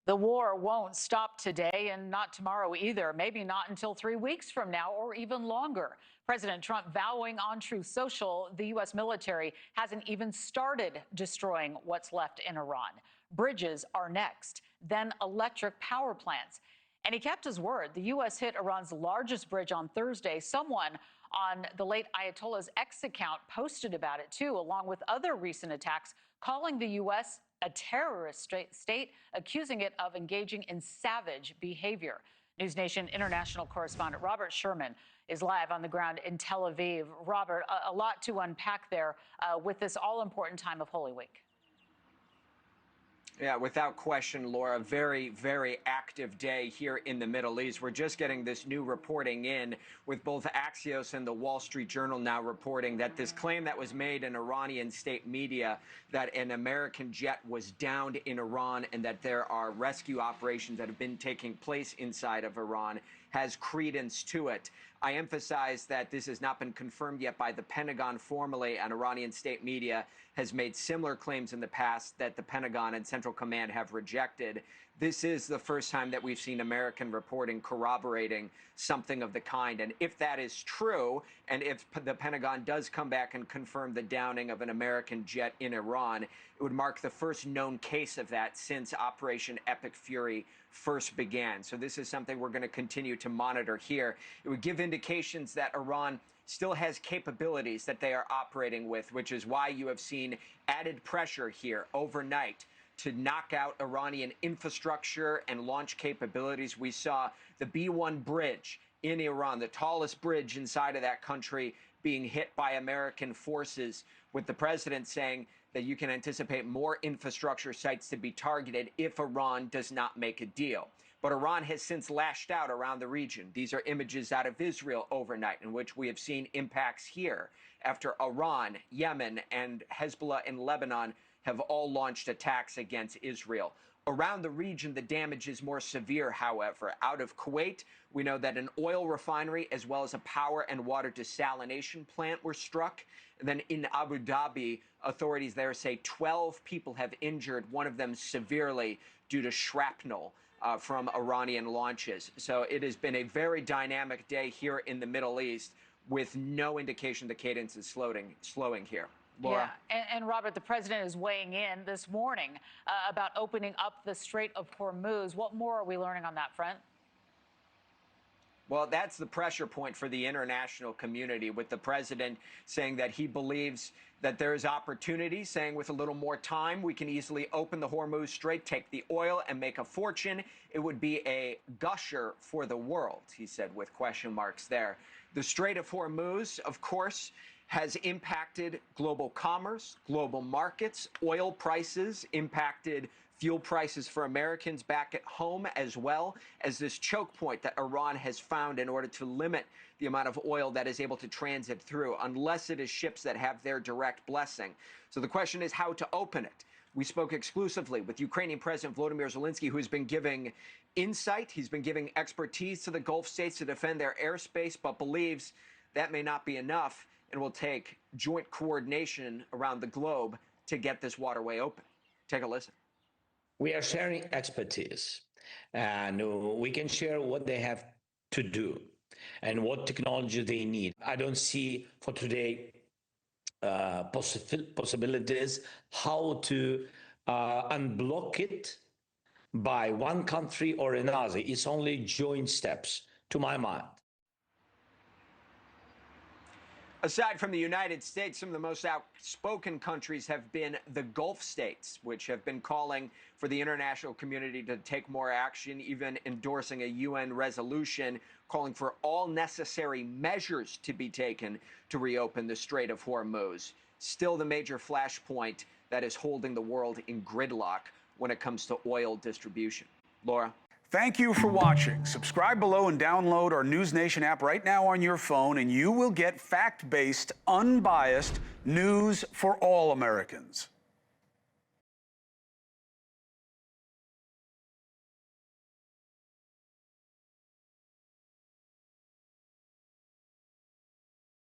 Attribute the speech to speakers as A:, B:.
A: The war won't stop today and not tomorrow either, maybe not until 3 weeks from now or even longer. President Trump vowing on Truth Social the U.S. military hasn't even started destroying what's left in Iran. Bridges are next, then electric power plants. And he kept his word. The U.S. hit Iran's largest bridge on Thursday. Someone on the late Ayatollah's X account posted about it, too, along with other recent attacks, calling the U.S. a terrorist state, accusing it of engaging in savage behavior. NewsNation international correspondent Robert Sherman is live on the ground in Tel Aviv. Robert, a lot to unpack there with this all-important time of Holy Week.
B: Yeah, without question, Laura, very, very active day here in the Middle East. We're just getting this new reporting in with both Axios and the Wall Street Journal now reporting that this claim that was made in Iranian state media that an American jet was downed in Iran and that there are rescue operations that have been taking place inside of Iran has credence to it. I emphasize that this has not been confirmed yet by the Pentagon formally, and Iranian state media has made similar claims in the past that the Pentagon and Central Command have rejected. This is the first time that we've seen American reporting corroborating something of the kind. And if that is true, and if the Pentagon does come back and confirm the downing of an American jet in Iran, it would mark the first known case of that since Operation Epic Fury first began. So this is something we're going to continue to monitor here. It would give indications that Iran still has capabilities that they are operating with, which is why you have seen added pressure here overnight to knock out Iranian infrastructure and launch capabilities. We saw the B-1 bridge in Iran, the tallest bridge inside of that country, being hit by American forces, with the president saying that you can anticipate more infrastructure sites to be targeted if Iran does not make a deal. But Iran has since lashed out around the region. These are images out of Israel overnight, in which we have seen impacts here after Iran, Yemen, and Hezbollah in Lebanon have all launched attacks against Israel. Around the region, the damage is more severe, however. Out of Kuwait, we know that an oil refinery as well as a power and water desalination plant were struck. And then in Abu Dhabi, authorities there say 12 people have injured, one of them severely due to shrapnel from Iranian launches. So it has been a very dynamic day here in the Middle East with no indication the cadence is slowing here. Laura?
A: Yeah, and Robert, the president is weighing in this morning about opening up the Strait of Hormuz. What more are we learning on that front?
B: Well, that's the pressure point for the international community, with the president saying that he believes that there is opportunity, saying with a little more time, we can easily open the Hormuz Strait, take the oil, and make a fortune. It would be a gusher for the world, he said, with question marks there. The Strait of Hormuz, of course, has impacted global commerce, global markets, oil prices, impacted fuel prices for Americans back at home, as well as this choke point that Iran has found in order to limit the amount of oil that is able to transit through, unless it is ships that have their direct blessing. So the question is how to open it. We spoke exclusively with Ukrainian President Volodymyr Zelensky, who has been giving insight. He's been giving expertise to the Gulf states to defend their airspace, but believes that may not be enough and will take joint coordination around the globe to get this waterway open. Take a listen.
C: We are sharing expertise, and we can share what they have to do and what technology they need. I don't see for today possibilities how to unblock it by one country or another. It's only joint steps, to my mind.
B: Aside from the United States, some of the most outspoken countries have been the Gulf states, which have been calling for the international community to take more action, even endorsing a UN resolution calling for all necessary measures to be taken to reopen the Strait of Hormuz. Still the major flashpoint that is holding the world in gridlock when it comes to oil distribution. Laura?
D: Thank you for watching. Subscribe below and download our NewsNation app right now on your phone, and you will get fact-based, unbiased news for all Americans.